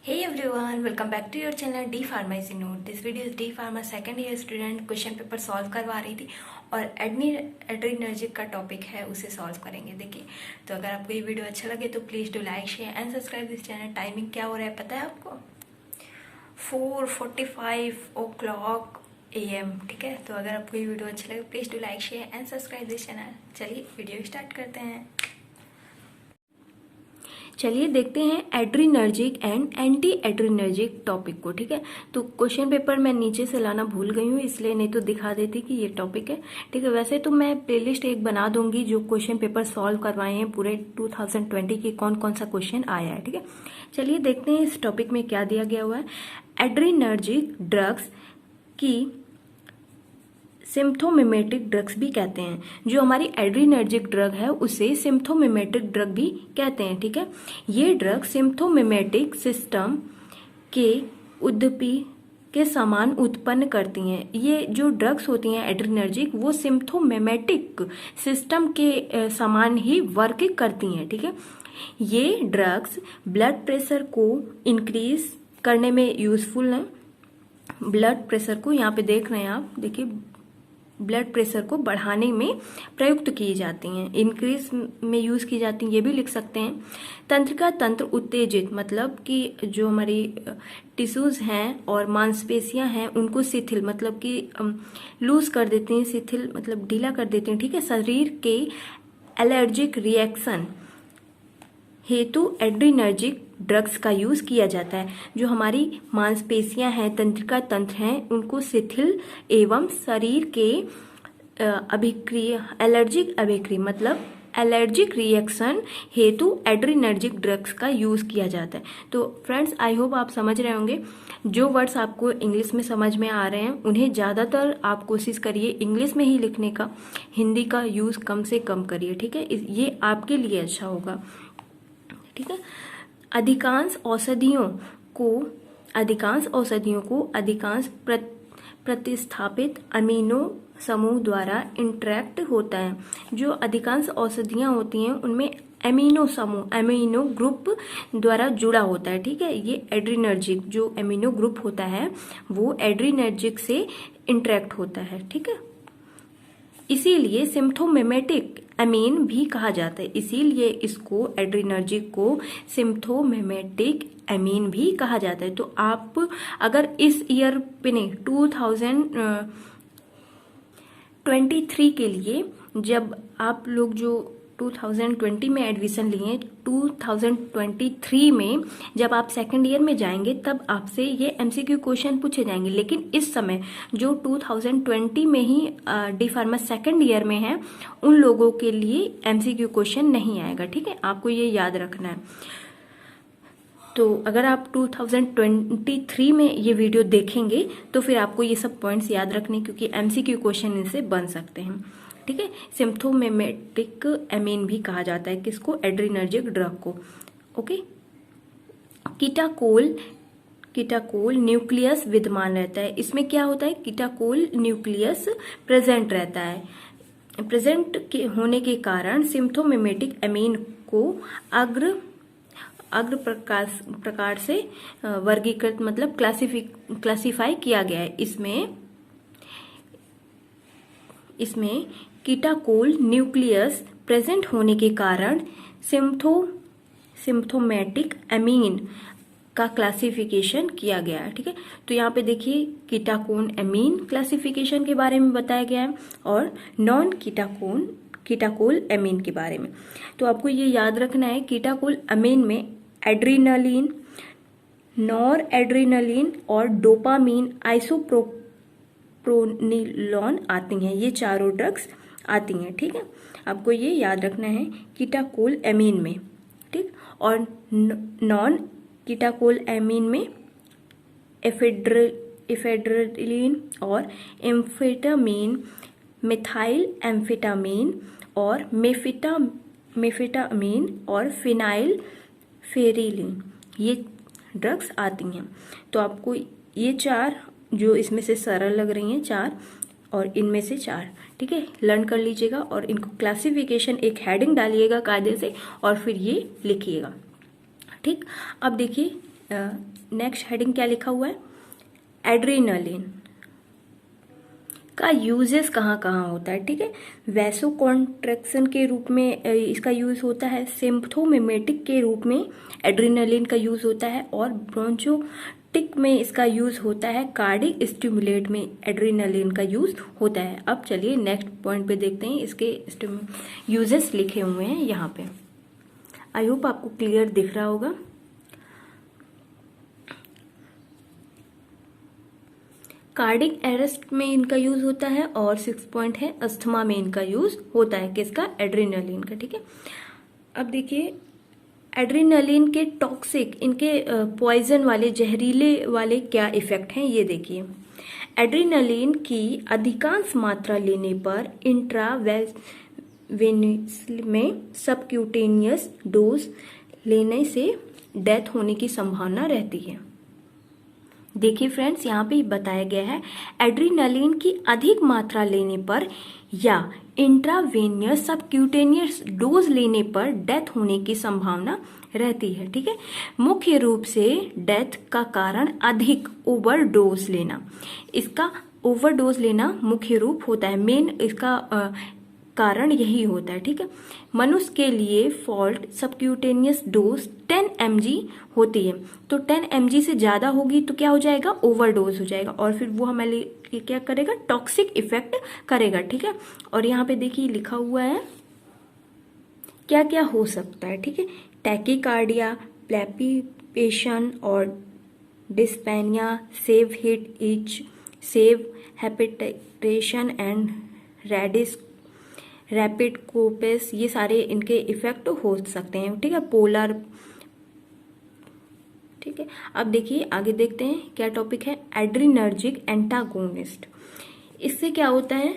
Hey everyone, welcome back to your channel D Pharmacy Note. This video is D Pharma second year student question paper solve करवा रही थी और adrenergic का topic है उसे solve करेंगे। देखिए, तो अगर आपको ये वीडियो अच्छा लगे तो please do like share and subscribe this channel. Timing क्या हो रहा है पता है आपको? 4:45 AM, ठीक है। तो अगर आपको ये वीडियो अच्छा लगे please do like share and subscribe this channel. चलिए वीडियो स्टार्ट करते हैं। चलिए देखते हैं adrenergic and anti adrenergic topic को, ठीक है। तो क्वेश्चन पेपर मैं नीचे से लाना भूल गई हूँ, इसलिए नहीं तो दिखा देती कि ये टॉपिक है, ठीक है। वैसे तो मैं प्लेलिस्ट एक बना दूंगी जो क्वेश्चन पेपर सॉल्व करवाए हैं पूरे 2020 के, कौन कौन सा क्वेश्चन आया है, ठीक है। चलिए देखते हैं इस टॉपिक में क्या दिया गया हुआ है। एड्रीनर्जिक ड्रग्स की सिम्प्थोमिमेटिक ड्रग्स भी कहते हैं। जो हमारी एड्रीनर्जिक ड्रग है उसे सिम्प्थोमिमेटिक ड्रग भी कहते हैं, ठीक है। ये ड्रग सिम्प्थोमिमेटिक सिस्टम के उद्दीपी के समान उत्पन्न करती हैं। ये जो ड्रग्स होती हैं एड्रीनर्जिक, वो सिम्प्थोमिमेटिक सिस्टम के समान ही वर्क करती हैं, ठीक है। ये ड्रग्स ब्लड प्रेशर को इंक्रीज करने में यूजफुल हैं। ब्लड प्रेशर को यहाँ पे देख रहे हैं आप, देखिए ब्लड प्रेशर को बढ़ाने में प्रयुक्त की जाती हैं, इंक्रीज में यूज की जाती हैं, ये भी लिख सकते हैं। तंत्रिका तंत्र उत्तेजित, मतलब कि जो हमारी टिश्यूज हैं और मांसपेशियां हैं उनको शिथिल, मतलब कि लूज कर देती हैं, शिथिल मतलब ढीला कर देती हैं, ठीक है। शरीर के एलर्जिक रिएक्शन हेतु एड्रीनर्जिक ड्रग्स का यूज किया जाता है। जो हमारी मांसपेशियां हैं, तंत्रिका तंत्र हैं, उनको शिथिल एवं शरीर के अभिक्रिया एलर्जिक अभिक्रिया मतलब एलर्जिक रिएक्शन हेतु एड्रीनर्जिक ड्रग्स का यूज किया जाता है। तो फ्रेंड्स, आई होप आप समझ रहे होंगे। जो वर्ड्स आपको इंग्लिश में समझ में आ रहे हैं उन्हें ज़्यादातर आप कोशिश करिए इंग्लिश में ही लिखने का, हिंदी का यूज कम से कम करिए, ठीक है। ये आपके लिए अच्छा होगा, ठीक है। अधिकांश औषधियों को अधिकांश प्रतिस्थापित अमीनो समूह द्वारा इंटरेक्ट होता है। जो अधिकांश औषधियां होती हैं उनमें एमिनो समूह, एमिनो ग्रुप द्वारा जुड़ा होता है, ठीक है। ये एड्रीनर्जिक जो एमिनो ग्रुप होता है वो एड्रीनर्जिक से इंटरेक्ट होता है, ठीक है। इसीलिए सिम्प्थोमिमेटिक अमीन भी कहा जाता है, इसीलिए इसको एड्रीनर्जिक को सिम्प्थोमिमेटिक अमीन भी कहा जाता है। तो आप अगर इस ईयर पे नहीं 2023 के लिए, जब आप लोग जो 2020 में एडमिशन लिए, 2023 में जब आप सेकेंड ईयर में जाएंगे तब आपसे ये एमसीक्यू क्वेश्चन पूछे जाएंगे। लेकिन इस समय जो 2020 में ही डी फार्मा सेकेंड ईयर में है उन लोगों के लिए एमसीक्यू क्वेश्चन नहीं आएगा, ठीक है। आपको ये याद रखना है। तो अगर आप 2023 में ये वीडियो देखेंगे तो फिर आपको ये सब पॉइंट्स याद रखने, क्योंकि एमसीक्यू क्वेश्चन इनसे बन सकते हैं, ठीक है। सिम्प्थोमिमेटिक अमीन भी कहा जाता है किसको? एड्रीनर्जिक ड्रग को, ओके। कीटाकोल न्यूक्लियस विद्यमान रहता है। इसमें क्या होता है? कीटाकोल न्यूक्लियस प्रेजेंट रहता है। प्रेजेंट के होने के कारण सिम्प्थोमिमेटिक अमीन को अग्र प्रकार से वर्गीकृत मतलब क्लासिफाई किया गया है। इसमें कीटाकोल न्यूक्लियस प्रेजेंट होने के कारण सिम्प्थोमेटिक अमीन का क्लासिफिकेशन किया गया है, ठीक है। तो यहाँ पे देखिए कीटाकोल अमीन क्लासिफिकेशन के बारे में बताया गया है और नॉन कीटाकोल अमीन के बारे में। तो आपको ये याद रखना है, कीटाकोल अमीन में एड्रीनलिन, नॉर एड्रीनलिन और डोपामीन, आइसोप्रोनिलॉन आती हैं। ये चारों ड्रग्स आती हैं, ठीक है। आपको ये याद रखना है कीटाकोल अमीन में, ठीक। और नॉन कीटाकोल अमीन में एफेड्रिलिन और एम्फेटामीन, मिथाइल एम्फेटामीन और मेफेटामीन और फिनाइल फेरिलिन, ये ड्रग्स आती हैं। तो आपको ये चार जो इसमें से सरल लग रही हैं चार और इनमें से चार, ठीक है, लर्न कर लीजिएगा और इनको क्लासिफिकेशन एक हेडिंग डालिएगा कायदे से और फिर ये लिखिएगा, ठीक। अब देखिए नेक्स्ट हेडिंग क्या लिखा हुआ है, एड्रेनालिन का यूजेस कहाँ कहाँ होता है, ठीक है। वैसोकॉन्ट्रैक्शन के रूप में इसका यूज होता है, सिम्पथोमिमेटिक के रूप में एड्रेनालिन का यूज होता है, और ब्रोंचोटिक में इसका यूज होता है, कार्डिक स्टिमुलेट में एड्रेनालिन का यूज होता है। अब चलिए नेक्स्ट पॉइंट पे देखते हैं, इसके यूजेस लिखे हुए हैं यहाँ पे। आई होप आपको क्लियर दिख रहा होगा। कार्डिक अरेस्ट में इनका यूज होता है, और 6 पॉइंट है अस्थमा में इनका यूज होता है, किसका, एड्रेनालिन का, ठीक है। अब देखिए एड्रेनालिन के टॉक्सिक, इनके पॉइजन वाले, जहरीले वाले क्या इफेक्ट हैं ये देखिए। एड्रेनालिन की अधिकांश मात्रा लेने पर इंट्रावेनस में सबक्यूटेनियस डोज लेने से डेथ होने की संभावना रहती है। देखिए फ्रेंड्स, यहाँ पे बताया गया है एड्रेनालिन की अधिक मात्रा लेने पर या इंट्रावेनियस सबक्यूटेनियस डोज लेने पर डेथ होने की संभावना रहती है, ठीक है। मुख्य रूप से डेथ का कारण अधिक ओवरडोज लेना, इसका ओवरडोज लेना मुख्य रूप होता है, मेन इसका कारण यही होता है, ठीक है। मनुष्य के लिए फॉल्ट सबक्यूटेनियस डोज 10 mg होती है, तो 10 mg से ज्यादा होगी तो क्या हो जाएगा, ओवरडोज हो जाएगा, और फिर वो हमारे क्या करेगा, टॉक्सिक इफेक्ट करेगा, ठीक है। और यहाँ पे देखिए लिखा हुआ है क्या क्या हो सकता है, ठीक है। टैकीकार्डिया, प्लेपिपेशन और डिस्पेनिया, सेव हिट इच, सेव हैपिटेशन एंड रेडिस रैपिड कोपेस, ये सारे इनके इफेक्ट हो सकते हैं, ठीक है। पोलर, ठीक है। अब देखिए आगे देखते हैं क्या टॉपिक है, एड्रेनर्जिक एंटागोनिस्ट। इससे क्या होता है,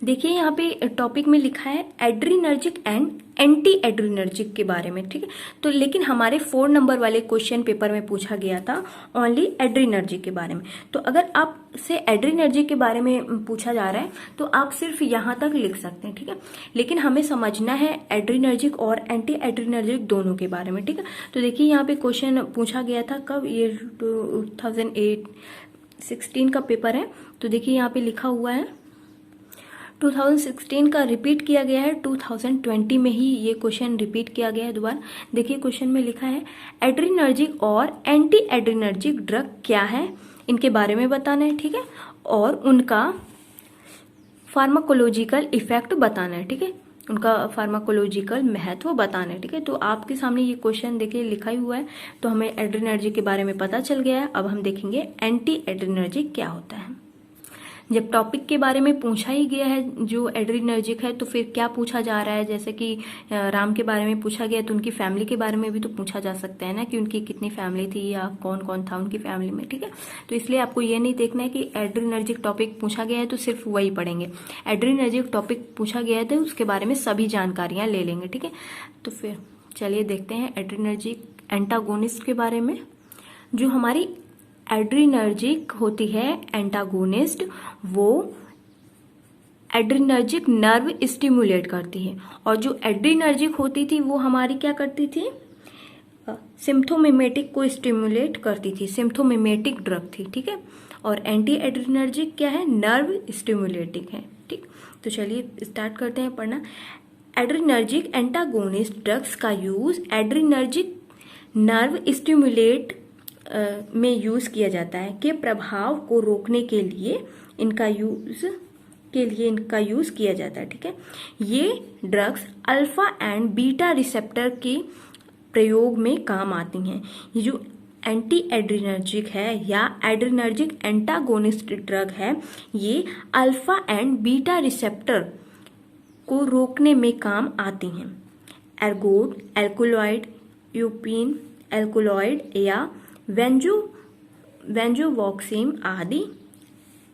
देखिए यहाँ पे टॉपिक में लिखा है एड्रेनर्जिक एंड एंटी एड्रेनर्जिक के बारे में, ठीक है। तो लेकिन हमारे 4 नंबर वाले क्वेश्चन पेपर में पूछा गया था ओनली एड्रेनर्जिक के बारे में। तो अगर आपसे एड्रेनर्जिक के बारे में पूछा जा रहा है तो आप सिर्फ यहाँ तक लिख सकते हैं, ठीक है। लेकिन हमें समझना है एड्रेनर्जिक और एंटी एड्रेनर्जिक दोनों के बारे में, ठीक है। तो देखिए यहाँ पे क्वेश्चन पूछा गया था कब, ये 2016 का पेपर है। तो देखिए यहाँ पे लिखा हुआ है 2016 का रिपीट किया गया है, 2020 में ही ये क्वेश्चन रिपीट किया गया है दोबारा। देखिए क्वेश्चन में लिखा है एड्रेनर्जिक और एंटी एड्रेनर्जिक ड्रग क्या है, इनके बारे में बताना है, ठीक है। और उनका फार्माकोलॉजिकल इफेक्ट बताना है, ठीक है। उनका फार्माकोलॉजिकल महत्व बताना है, ठीक है। तो आपके सामने ये क्वेश्चन देखिए लिखा ही हुआ है, तो हमें एड्रेनर्जिक के बारे में पता चल गया है। अब हम देखेंगे एंटी एड्रेनर्जिक क्या होता है। जब टॉपिक के बारे में पूछा ही गया है जो एड्रेनर्जिक है, तो फिर क्या पूछा जा रहा है, जैसे कि राम के बारे में पूछा गया तो उनकी फैमिली के बारे में भी तो पूछा जा सकता है ना, कि उनकी कितनी फैमिली थी या कौन कौन था उनकी फैमिली में, ठीक है। तो इसलिए आपको ये नहीं देखना है कि एड्रेनर्जिक टॉपिक पूछा गया है तो सिर्फ वही पढ़ेंगे। एड्रेनर्जिक टॉपिक पूछा गया है तो उसके बारे में सभी जानकारियां ले लेंगे, ठीक है। तो फिर चलिए देखते हैं एड्रेनर्जिक एंटागोनिस्ट के बारे में। जो हमारी एड्रेनर्जिक होती है एंटागोनिस्ट, वो एड्रेनर्जिक नर्व स्टिमुलेट करती है, और जो एड्रेनर्जिक होती थी वो हमारी क्या करती थी, सिम्पथोमिमेटिक को स्टिमुलेट करती थी, सिम्पथोमिमेटिक ड्रग थी, ठीक है। और एंटी एड्रेनर्जिक क्या है, नर्व स्टिमुलेटिंग है, ठीक। तो चलिए स्टार्ट करते हैं पढ़ना। एड्रेनर्जिक एंटागोनिस्ट ड्रग्स का यूज एड्रेनर्जिक नर्व स्टिमुलेट में यूज किया जाता है, के प्रभाव को रोकने के लिए इनका यूज किया जाता है, ठीक है। ये drugs alpha and beta receptor के प्रयोग में काम आती हैं। ये जो एंटी एड्रेनर्जिक है या एड्रेनर्जिक एंटागोनिस्ट ड्रग है, ये अल्फा एंड बीटा रिसेप्टर को रोकने में काम आती हैं। एर्गोड, एल्कोलॉइड, यूपिन एल्कोलॉइड या वेंजोवॉक्सिम आदि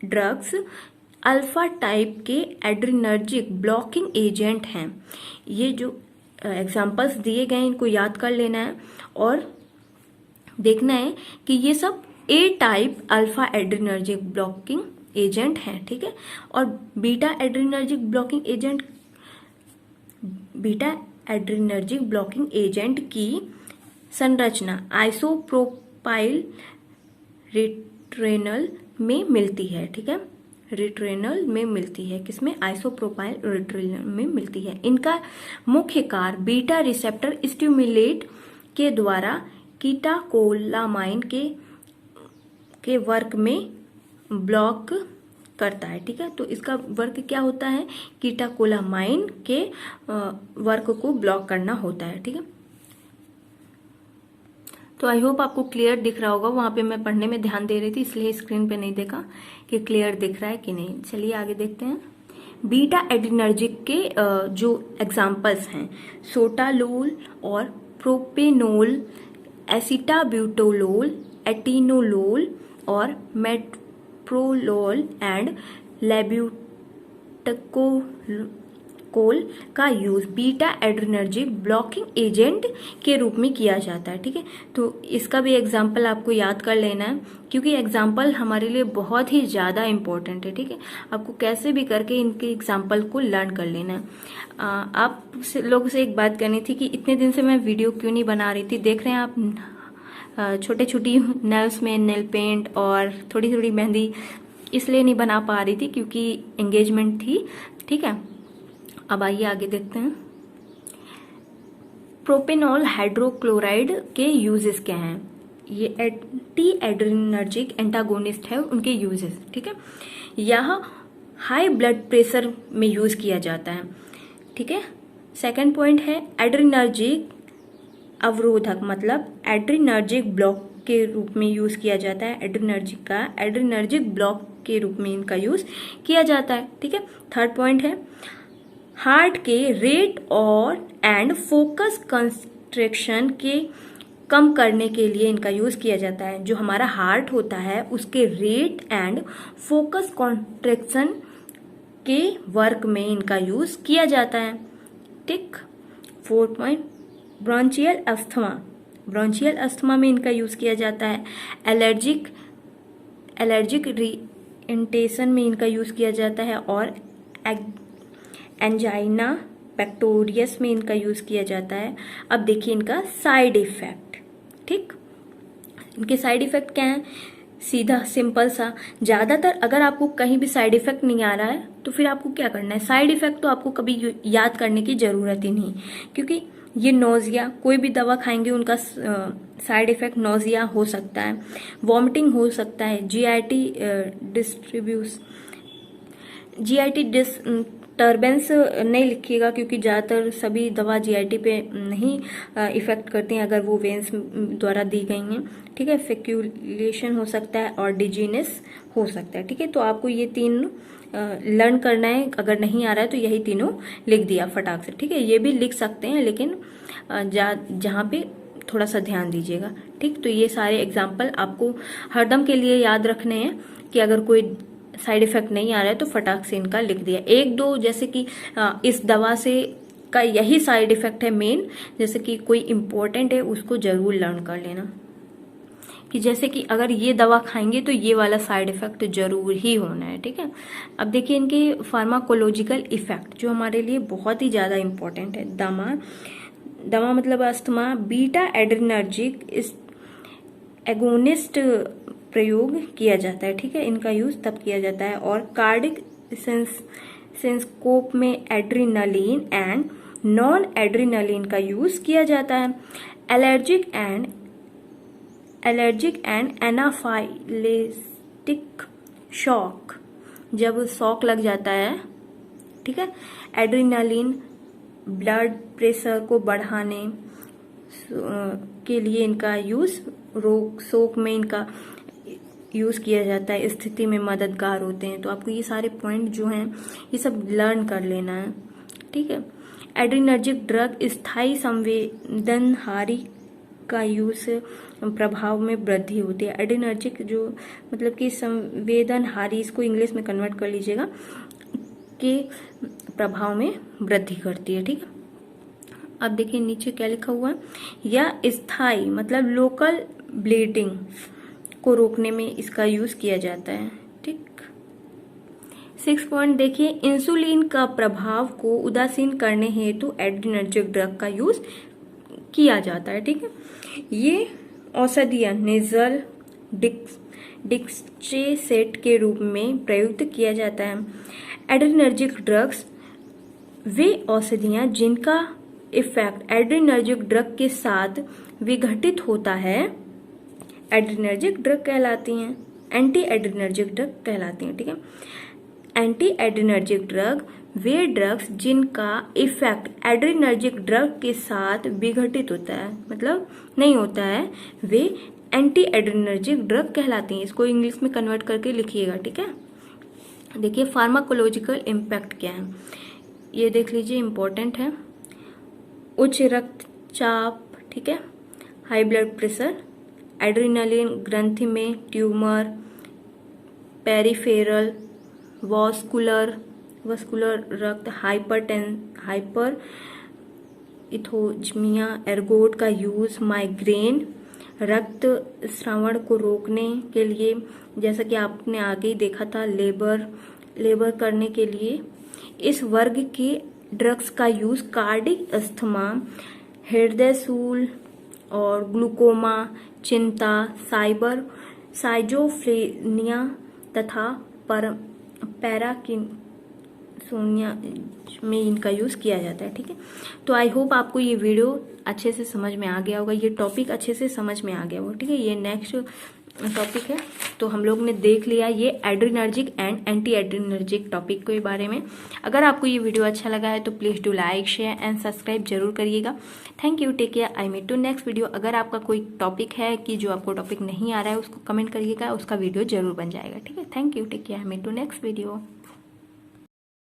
ड्रग्स अल्फा टाइप के एड्रेनर्जिक ब्लॉकिंग एजेंट हैं। ये जो एग्जांपल्स दिए गए इनको याद कर लेना है और देखना है कि ये सब a type alpha adrenergic blocking agent हैं, ठीक है। और बीटा एड्रेनर्जिक ब्लॉकिंग एजेंट की संरचना आइसोप्रोपाइल रिट्रेनल में मिलती है, ठीक है, रिट्रेनल में मिलती है, किसमें, आइसोप्रोपाइल रिट्रेनल में मिलती है। इनका मुख्य कार्य बीटा रिसेप्टर स्टिमुलेट के द्वारा कीटाकोलामाइन के वर्क में ब्लॉक करता है, ठीक है। तो इसका वर्क क्या होता है, कीटाकोलामाइन के वर्क को ब्लॉक करना होता है, ठीक है। तो आई होप आपको क्लियर दिख रहा होगा, वहां पे मैं पढ़ने में ध्यान दे रही थी इसलिए स्क्रीन पे नहीं देखा कि क्लियर दिख रहा है कि नहीं। चलिए आगे देखते हैं। बीटा एड्रीनर्जिक के जो एग्जाम्पल्स हैं, सोटालोल और प्रोपेनोल, एसिटाब्यूटोलोल, एटिनोलोल और मेट्रोलोल एंड लेब्यूटकोल का use beta adrenergic blocking agent के रूप में किया जाता है, ठीक है। तो इसका भी एग्जाम्पल आपको याद कर लेना है क्योंकि एग्जाम्पल हमारे लिए बहुत ही ज्यादा इंपॉर्टेंट है, ठीक है। आपको कैसे भी करके इनके एग्जाम्पल को लर्न कर लेना है। आप लोगों से एक बात करनी थी कि इतने दिन से मैं वीडियो क्यों नहीं बना रही थी। देख रहे हैं आप छोटे छोटी नेल्स में नेल पेंट और थोड़ी थोड़ी मेहंदी इसलिए नहीं बना पा रही थी क्योंकि एंगेजमेंट थी, ठीक है। अब आइए आगे देखते हैं। प्रोपेनॉल हाइड्रोक्लोराइड के यूजेस क्या हैं। ये एंटी एड्रीनर्जिक एंटागोनिस्ट है, उनके यूजेस, ठीक है। यह हाई ब्लड प्रेशर में यूज किया जाता है, ठीक है। सेकंड पॉइंट है एड्रीनर्जिक अवरोधक, मतलब एड्रीनर्जिक ब्लॉक के रूप में यूज किया जाता है। एड्रीनर्जिक ब्लॉक के रूप में इनका यूज किया जाता है, ठीक है। थर्ड पॉइंट है हार्ट के रेट और एंड फोकस कंस्ट्रक्शन के कम करने के लिए इनका यूज किया जाता है। जो हमारा हार्ट होता है उसके रेट एंड फोकस कॉन्ट्रैक्शन के वर्क में इनका यूज किया जाता है, ठीक। फोर्थ पॉइंट ब्रोंचियल अस्थमा में इनका यूज किया जाता है। एलर्जिक रिएंटेशन में इनका यूज किया जाता है और एंजाइना पेक्टोरियस में इनका यूज किया जाता है। अब देखिए इनका साइड इफेक्ट, ठीक। इनके साइड इफेक्ट क्या है, सीधा सिंपल सा, ज्यादातर अगर आपको कहीं भी साइड इफेक्ट नहीं आ रहा है तो फिर आपको क्या करना है, साइड इफेक्ट तो आपको कभी याद करने की जरूरत ही नहीं, क्योंकि ये नोजिया, कोई भी दवा खाएंगे उनका साइड इफेक्ट नोजिया हो सकता है, वॉमिटिंग हो सकता है, जीआईटी डिस्टर्बेंस नहीं लिखिएगा क्योंकि ज़्यादातर सभी दवा जीआईटी पे नहीं इफेक्ट करती हैं अगर वो वेंस द्वारा दी गई हैं, ठीक है। फेक्यूलेशन हो सकता है और डिजीनेस हो सकता है, ठीक है। तो आपको ये तीन लर्न करना है, अगर नहीं आ रहा है तो यही तीनों लिख दिया फटाक से, ठीक है। ये भी लिख सकते हैं लेकिन जहाँ पे थोड़ा सा ध्यान दीजिएगा, ठीक। तो ये सारे एग्जाम्पल आपको हरदम के लिए याद रखने हैं कि अगर कोई साइड इफेक्ट नहीं आ रहा है तो फटाक से इनका लिख दिया। एक दो जैसे कि इस दवा से का यही साइड इफेक्ट है मेन, जैसे कि कोई इम्पोर्टेंट है उसको जरूर लर्न कर लेना कि जैसे कि अगर ये दवा खाएंगे तो ये वाला साइड इफेक्ट जरूर ही होना है, ठीक है। अब देखिए इनके फार्माकोलॉजिकल इफेक्ट जो हमारे लिए बहुत ही ज्यादा इम्पोर्टेंट है। दमा मतलब अस्थमा, बीटा एड्रीनर्जिक एगोनिस्ट प्रयोग किया जाता है, ठीक है। इनका यूज तब किया जाता है। और कार्डिक सेंस्कोप में एड्रीनलिन एंड नॉन एड्रीनलिन का यूज किया जाता है। एलर्जिक एंड एनाफाइलेटिक शॉक, जब शॉक लग जाता है, ठीक है। एड्रीनलिन ब्लड प्रेशर को बढ़ाने के लिए इनका यूज, रोग शोक में इनका यूज किया जाता है, स्थिति में मददगार होते हैं। तो आपको ये सारे पॉइंट जो हैं ये सब लर्न कर लेना है, ठीक है। एड्रीनर्जिक ड्रग स्थायी संवेदनहारी का यूज प्रभाव में वृद्धि होती है। एड्रीनर्जिक जो मतलब कि संवेदनहारी, इसको इंग्लिश में कन्वर्ट कर लीजिएगा, के प्रभाव में वृद्धि करती है, ठीक है। अब देखिए नीचे क्या लिखा हुआ है, या स्थायी मतलब लोकल ब्लीडिंग को रोकने में इसका यूज किया जाता है, ठीक। 6 पॉइंट देखिए, इंसुलिन का प्रभाव को उदासीन करने हेतु एड्रीनर्जिक ड्रग का यूज किया जाता है। ठीक है, ये औषधियां नेजल डिक्सेट के रूप में प्रयुक्त किया जाता है। एड्रेनर्जिक ड्रग्स वे औषधियां जिनका इफेक्ट एड्रेनर्जिक ड्रग के साथ विघटित होता है एड्रेनर्जिक ड्रग कहलाती हैं, एंटी एड्रेनर्जिक ड्रग कहलाती हैं। ठीक है, एंटी एड्रेनर्जिक ड्रग वे ड्रग्स जिनका इफेक्ट एड्रेनर्जिक ड्रग के साथ विघटित होता है, मतलब नहीं होता है, वे एंटी एड्रेनर्जिक ड्रग कहलाती हैं। इसको इंग्लिश में कन्वर्ट करके लिखिएगा। ठीक है, देखिए फार्माकोलॉजिकल इम्पैक्ट क्या है ये देख लीजिए, इंपॉर्टेंट है। उच्च रक्तचाप, ठीक है, हाई ब्लड प्रेशर, एड्रेनालिन ग्रंथि में ट्यूमर, पेरिफेरल वस्कुलर रक्त हाइपर इथोजमिया, एर्गोट का यूज, माइग्रेन, रक्त स्रावण को रोकने के लिए, जैसा कि आपने आगे ही देखा था, लेबर करने के लिए। इस वर्ग के ड्रग्स का यूज कार्डिक अस्थमा, हृदय शूल और ग्लूकोमा, चिंता, साइजोफ्रेनिया तथा पैराकिन्सोनिया में इनका यूज किया जाता है। ठीक है, तो आई होप आपको ये वीडियो अच्छे से समझ में आ गया होगा, ये टॉपिक अच्छे से समझ में आ गया होगा। ठीक है, ये नेक्स्ट टॉपिक है। तो हम लोग ने देख लिया ये adrenergic and anti adrenergic topic के बारे में। अगर आपको ये वीडियो अच्छा लगा है तो please do like, share and subscribe जरूर करिएगा। Thank you, take care, I meet to next video. अगर आपका कोई टॉपिक है कि जो आपको टॉपिक नहीं आ रहा है उसको कमेंट करिएगा, उसका वीडियो जरूर बन जाएगा। ठीक है, thank you, take care, I meet to next video.